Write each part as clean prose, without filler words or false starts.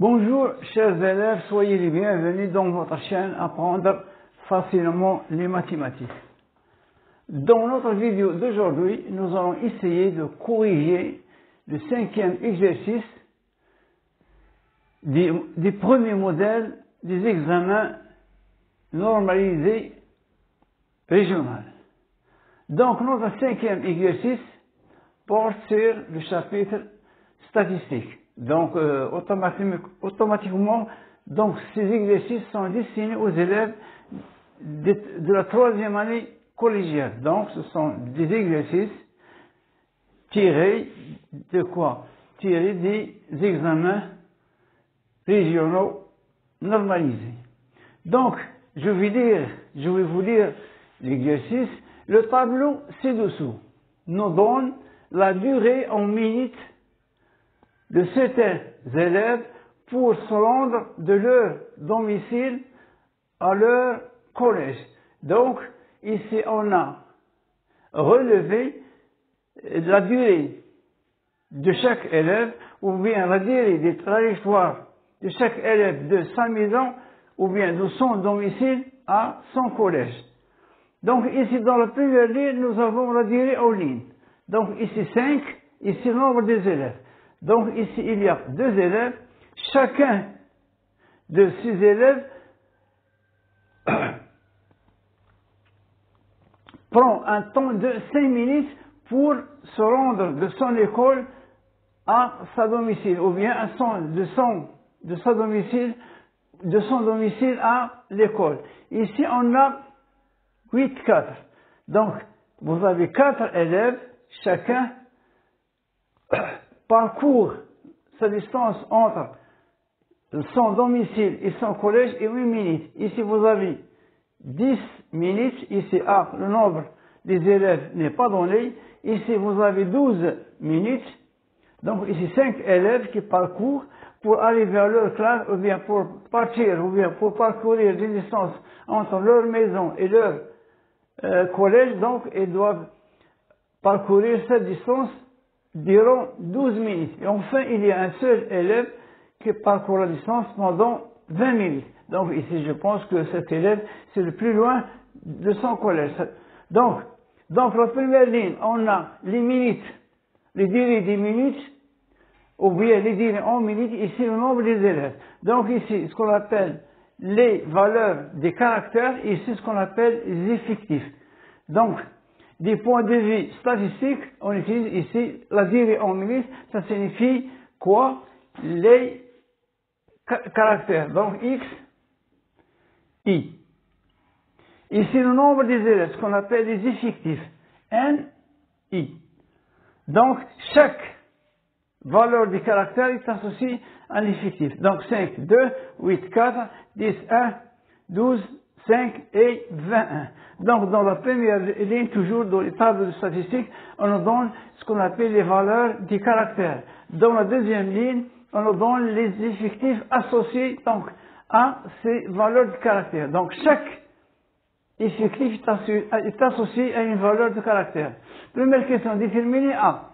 Bonjour, chers élèves, soyez les bienvenus dans votre chaîne Apprendre facilement les mathématiques. Dans notre vidéo d'aujourd'hui, nous allons essayer de corriger le 5e exercice des premiers modèles des examens normalisés régionaux. Donc, notre 5e exercice porte sur le chapitre statistique. Donc, automatiquement, donc, ces exercices sont destinés aux élèves de la 3e année collégiale. Donc, ce sont des exercices tirés de quoi? Tirés des examens régionaux normalisés. Donc, je vais vous lire l'exercice. Le tableau ci-dessous nous donne la durée en minutes de certains élèves pour se rendre de leur domicile à leur collège. Donc, ici, on a relevé la durée de chaque élève, ou bien la durée des trajectoires de chaque élève de sa maison, ou bien de son domicile à son collège. Donc, ici, dans la première ligne, nous avons la durée en ligne. Donc, ici, 5, ici, le nombre des élèves. Donc, ici, il y a 2 élèves. Chacun de ces élèves prend un temps de 5 minutes pour se rendre de son école à sa domicile, ou bien de son domicile à l'école. Ici, on a 8, 4. Donc, vous avez 4 élèves, chacun parcourt sa distance entre son domicile et son collège et 8 minutes. Ici, vous avez 10 minutes. Ici, le nombre des élèves n'est pas donné. Ici, vous avez 12 minutes. Donc, ici, 5 élèves qui parcourent pour arriver à leur classe, ou bien pour partir, ou bien pour parcourir des distances entre leur maison et leur collège. Donc, ils doivent parcourir cette distance durant 12 minutes. Et enfin, il y a un seul élève qui parcourt la distance pendant 20 minutes. Donc, ici, je pense que cet élève, c'est le plus loin de son collège. Donc, la première ligne, on a les minutes, les durées des minutes, ou bien les durées en minutes, ici, le nombre des élèves. Donc, ici, ce qu'on appelle les valeurs des caractères, ici, ce qu'on appelle les effectifs. Donc, du point de vue statistique, on utilise ici la durée en minutes, ça signifie quoi? Les caractères. Donc, X, I. Ici, le nombre des élèves, ce qu'on appelle les effectifs, N, I. Donc, chaque valeur du caractère est associée à un effectif. Donc, 5, 2, 8, 4, 10, 1, 12, 5 et 21. Donc, dans la première ligne, toujours dans les tables de statistiques, on nous donne ce qu'on appelle les valeurs du caractère. Dans la deuxième ligne, on nous donne les effectifs associés donc, à ces valeurs de caractère. Donc, chaque effectif est associé à une valeur de caractère. Première question, déterminer A.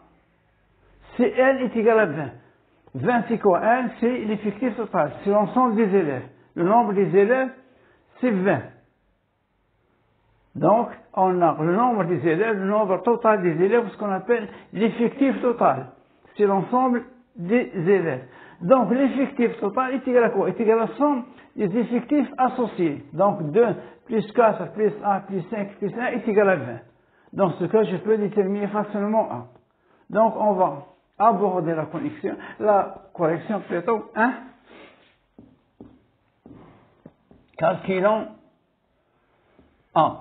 Si N est égal à 20. 20 c'est quoi? N, c'est l'effectif total. C'est l'ensemble des élèves. Le nombre des élèves, c'est 20. Donc, on a le nombre des élèves, le nombre total des élèves, ce qu'on appelle l'effectif total. C'est l'ensemble des élèves. Donc, l'effectif total est égal à quoi? Est égal à la somme des effectifs associés. Donc, 2 plus 4 plus 1 plus 5 plus 1 est égal à 20. Dans ce cas, je peux déterminer facilement 1. Donc, on va aborder la correction plutôt 1. Calculons 1.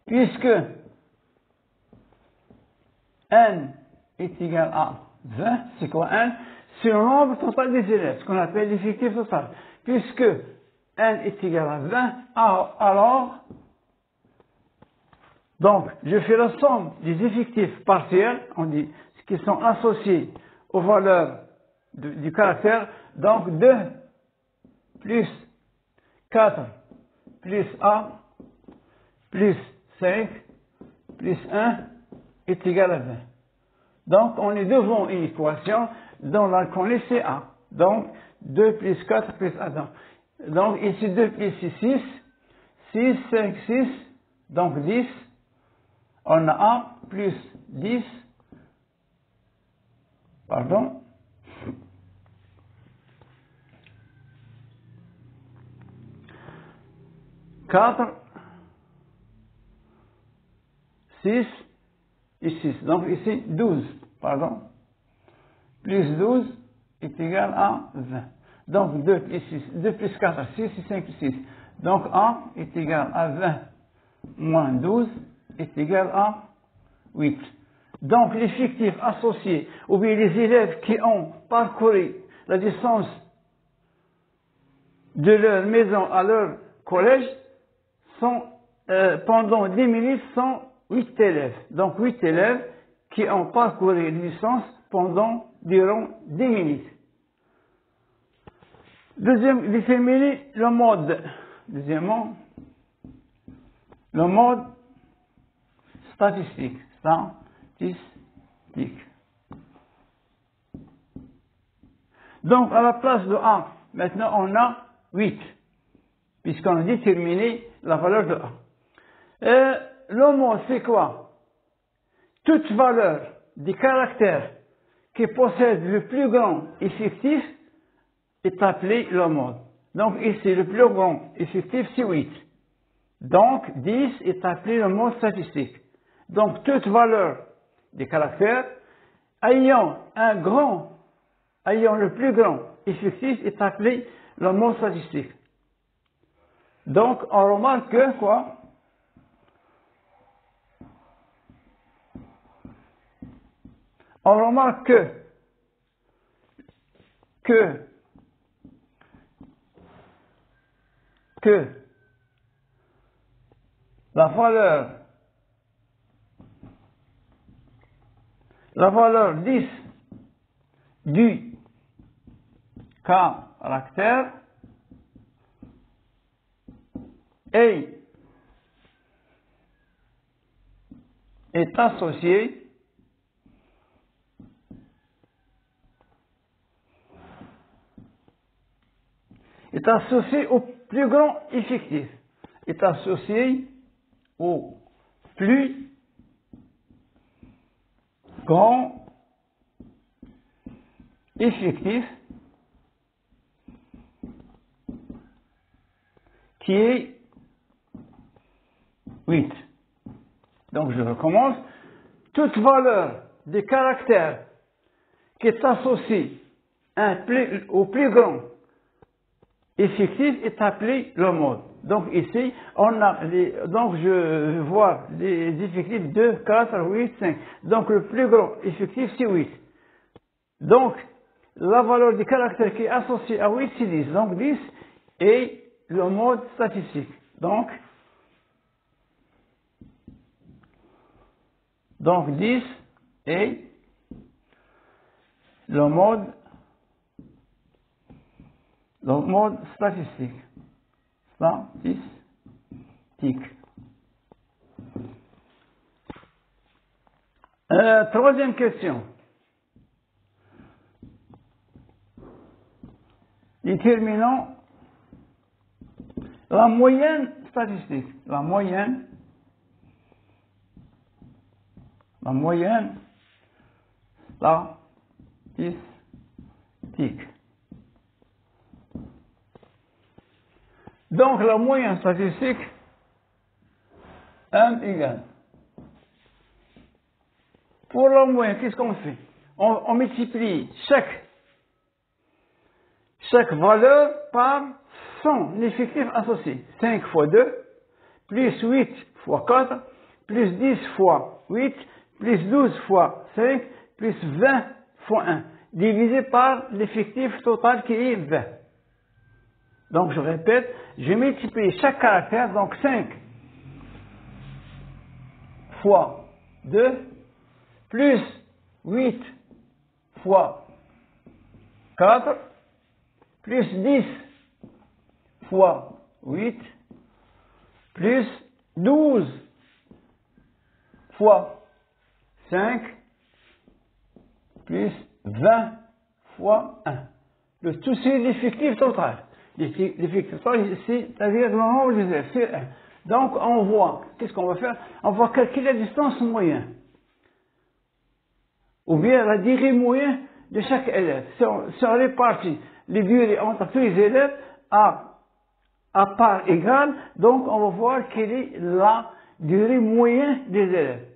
Puisque N est égal à 20, c'est quoi N? C'est le nombre total des élèves, ce qu'on appelle l'effectif total. Puisque N est égal à 20, alors, donc, je fais la somme des effectifs partiels, on dit, qui sont associés aux valeurs du caractère, donc 2 plus 4 plus A plus 5 plus 1 est égal à 20. Donc, on est devant une équation dont la connaît c'est A. Donc, 2 plus 4 plus 1. Donc, ici, 2 plus 6, 6. 6, 5, 6. Donc, 10. On a 1 plus 10. Pardon. 4, 6 et 6. Donc ici 12, pardon. Plus 12 est égal à 20. Donc 2 plus 6, 2 plus 4, 6 et 5 plus 6. Donc 1 est égal à 20 moins 12 est égal à 8. Donc l'effectif associé, ou bien les élèves qui ont parcouru la distance de leur maison à leur collège sont, pendant 10 minutes, sont 8 élèves. Donc 8 élèves qui ont parcouru la distance durant 10 minutes. Deuxième, déterminer le mode. Deuxièmement, le mode statistique. Statistique. Donc à la place de 1, maintenant on a 8. Puisqu'on a déterminé la valeur de 1. Le mode, c'est quoi? Toute valeur des caractères qui possède le plus grand effectif est appelée le mode. Donc ici, le plus grand effectif, c'est 8. Donc 10 est appelé le mode statistique. Donc toute valeur des caractères ayant le plus grand effectif est appelé le mode statistique. Donc, on remarque que quoi? On remarque que la valeur 10 du caractère est associée au plus grand effectif. Est associé au plus grand effectif qui est 8. Donc je recommence. Toute valeur des caractères qui est associée au plus grand effectif est appelé le mode. Donc ici, donc je vais voir les effectifs 2, 4, 8, 5. Donc le plus grand effectif c'est 8. Donc la valeur du caractère qui est associée à 8 c'est 10. Donc 10 est le mode statistique. Donc 10 est le mode statistique. Troisième question. Déterminons la moyenne statistique. La moyenne statistique. Donc la moyenne statistique, M égale. Pour la moyenne, qu'est-ce qu'on fait? On multiplie chaque valeur par son effectif associé. 5 fois 2, plus 8 fois 4, plus 10 fois 8, plus 12 fois 5, plus 20 fois 1, divisé par l'effectif total qui est 20. Donc je répète, je multiplie chaque caractère, donc 5 fois 2, plus 8 fois 4, plus 10 fois 8, plus 12 fois 5, plus 20 fois 1. Le tout, c'est l'effectif total. L'effectif total, c'est-à-dire le nombre des élèves, c'est 1. Donc, on voit, qu'est-ce qu'on va faire? On va calculer la distance moyenne. Ou bien la durée moyenne de chaque élève. Si on répartit les durées entre tous les élèves à part égale, donc on va voir quelle est la durée moyenne des élèves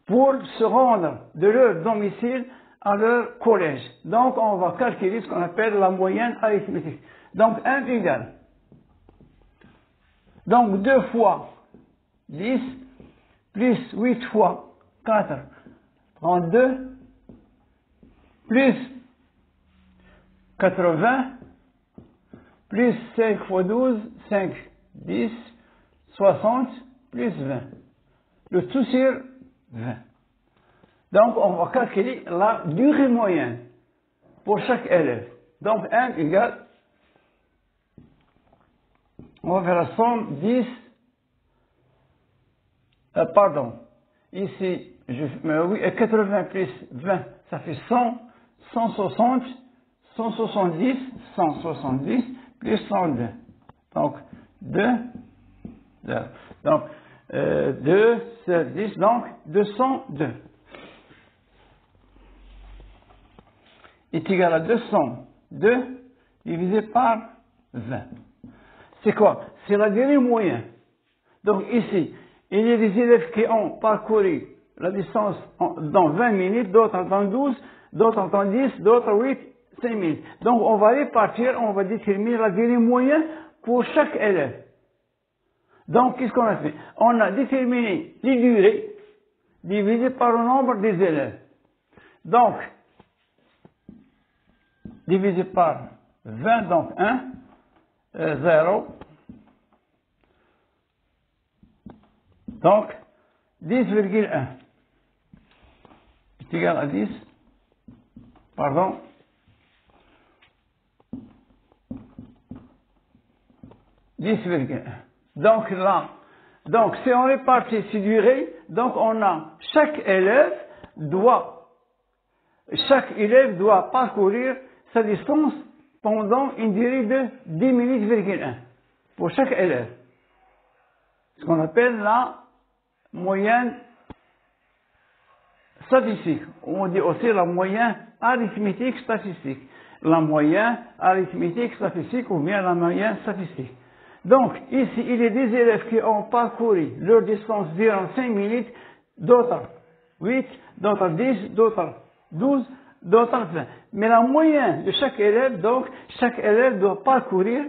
pour se rendre de leur domicile à leur collège. Donc on va calculer ce qu'on appelle la moyenne arithmétique. Donc 1 égale. Donc 2 fois 10 plus 8 fois 4, 32, plus 80, plus 5 fois 12, 5, 10, 60, plus 20. Le tout sur 20. Donc, on va calculer la durée moyenne pour chaque élève. Donc, 1 égale, on va faire la somme 10, ici, 80 plus 20, ça fait 100, 160, 170, 170, plus 102. Donc, 2, donc, 2, 7, 10, donc 202. Est égal à 202 divisé par 20. C'est quoi? C'est la durée moyenne. Donc ici, il y a des élèves qui ont parcouru la distance dans 20 minutes, d'autres dans 12, d'autres dans 10, d'autres 8, 5 minutes. Donc on va répartir, on va déterminer la durée moyenne pour chaque élève. Donc qu'est-ce qu'on a fait? On a déterminé les durées divisées par le nombre des élèves. Donc, divisé par 20, donc 1, 0. Donc, 10,1 est égal à 10, pardon, 10,1. Donc là, donc si on répartit ces durées, donc on a chaque élève doit parcourir sa distance pendant une durée de 10 minutes,1 pour chaque élève. Ce qu'on appelle la moyenne statistique. On dit aussi la moyenne arithmétique statistique. La moyenne arithmétique statistique ou bien la moyenne statistique. Donc, ici, il y a des élèves qui ont parcouru leur distance durant 5 minutes, d'autres 8, d'autres 10, d'autres 12, d'autres 20. Mais la moyenne de chaque élève, donc, chaque élève doit parcourir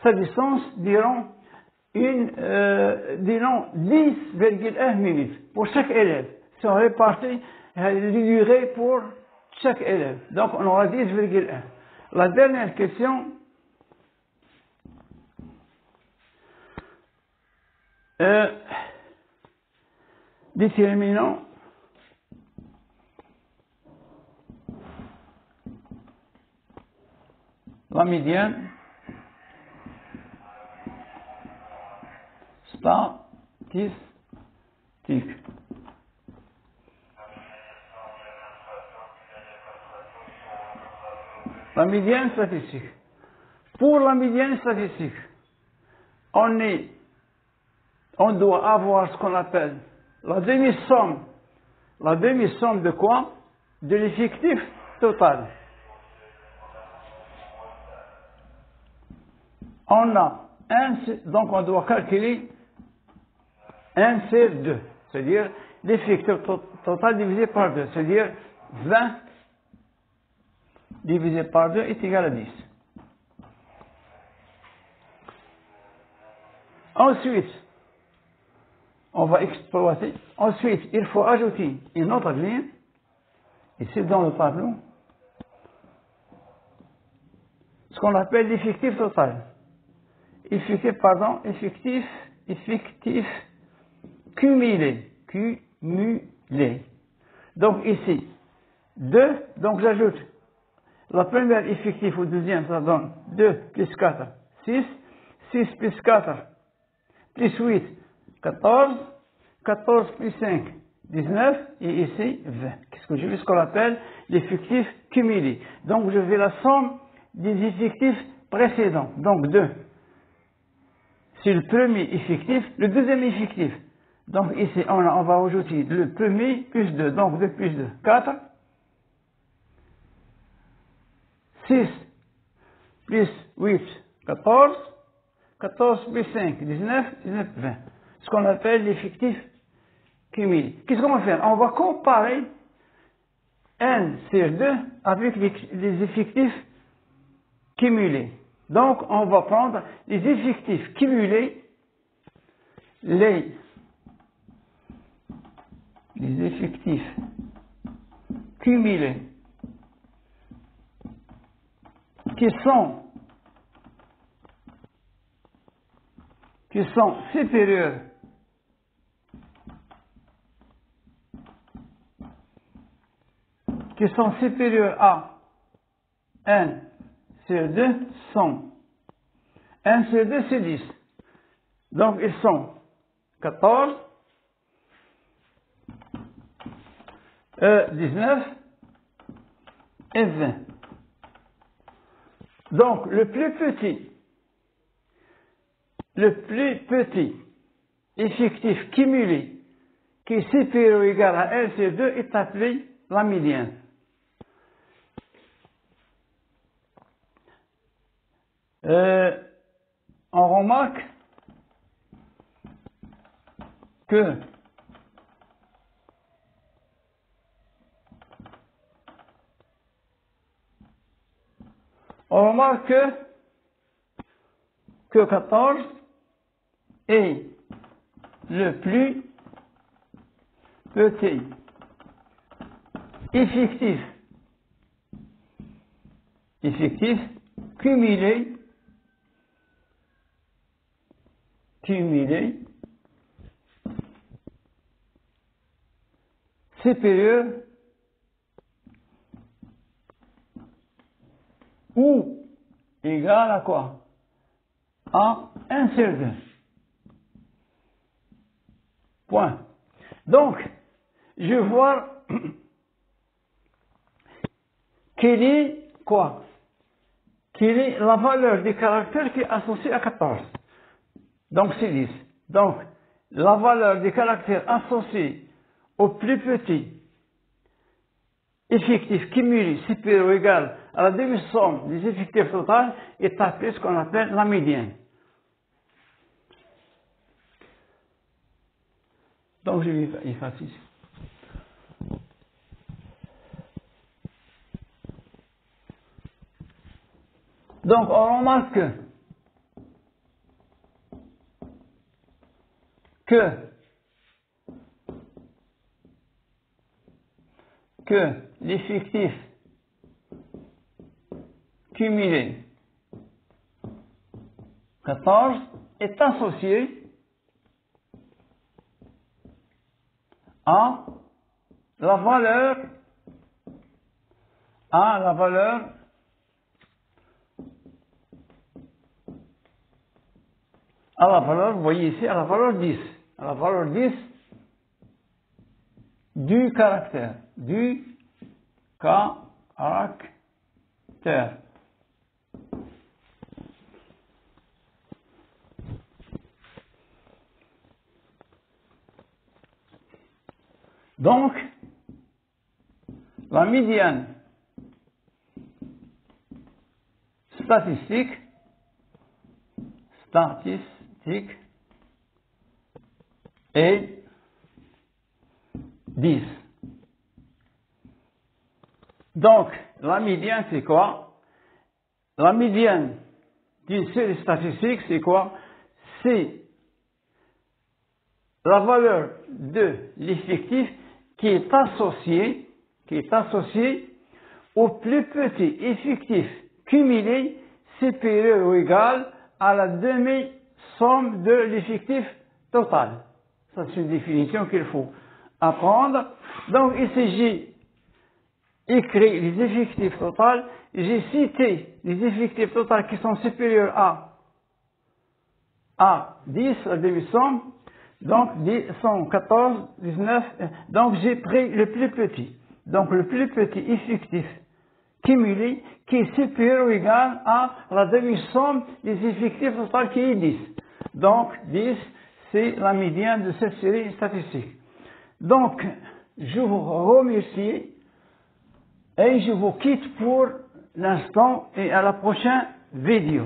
sa distance durant 10,1 minutes pour chaque élève. Si on répartit les durées pour chaque élève. Donc, on aura 10,1. La dernière question, déterminons la médiane statistique. La médiane statistique. Pour la médiane statistique, on doit avoir ce qu'on appelle la demi-somme. La demi-somme de quoi? De l'effectif total. On a donc on doit calculer 1 sur 2, c'est-à-dire l'effectif total divisé par 2, c'est-à-dire 20 divisé par 2 est égal à 10. Ensuite, on va exploiter. Ensuite, il faut ajouter une autre ligne, ici dans le tableau, ce qu'on appelle l'effectif total. Effectif cumulé. Donc ici, 2, donc j'ajoute la première effectif au deuxième, ça donne 2 plus 4, 6, 6 plus 4, plus 8, 14, 14 plus 5, 19 et ici 20. Qu'est-ce que je vais, ce qu'on appelle l'effectif cumulé. Donc je vais la somme des effectifs précédents. Donc 2. C'est le premier effectif, le deuxième effectif. Donc ici on va ajouter le premier plus 2. Donc 2 plus 2, 4. 6 plus 8, 14. 14 plus 5, 19, 19, 20. Ce qu'on appelle l'effectif cumulé. Qu'est-ce qu'on va faire? On va comparer n sur 2 avec les effectifs cumulés. Donc, on va prendre les effectifs cumulés, les effectifs cumulés qui sont supérieurs à n sur 2 sont n sur 2 c'est 10. Donc ils sont 14, 19 et 20. Donc le plus petit effectif cumulé qui est supérieur ou égal à n sur 2 est appelé la médiane. On remarque que que 14 est le plus petit effectif cumulé supérieur ou égal à quoi? À 1 sur 2. Point. Donc, je vois quelle est quoi? Quelle est la valeur des caractères qui est associée à 14? Donc, c'est 10. Donc, la valeur des caractères associés au plus petit effectif cumulé supérieur ou égal à la demi-somme des effectifs totaux est appelée ce qu'on appelle la médiane. Donc, je vais effacer ici. Donc, on remarque que l'effectif cumulé 14 est associé à la valeur, vous voyez ici, à la valeur 10. À la valeur 10 du caractère. Donc, la médiane statistique est 10. Donc, la médiane, c'est quoi? La médiane d'une série statistique, c'est quoi? C'est la valeur de l'effectif qui est associé au plus petit effectif cumulé supérieur ou égal à la demi-somme de l'effectif total. Ça, c'est une définition qu'il faut apprendre. Donc, ici, j'ai écrit les effectifs totaux, j'ai cité les effectifs totaux qui sont supérieurs à 10, la demi-somme. Donc 114, 19, donc j'ai pris le plus petit. Donc le plus petit effectif cumulé qui est supérieur ou égal à la demi-somme des effectifs totaux qui est 10. Donc 10, c'est la médiane de cette série statistique. Donc, je vous remercie et je vous quitte pour l'instant et à la prochaine vidéo.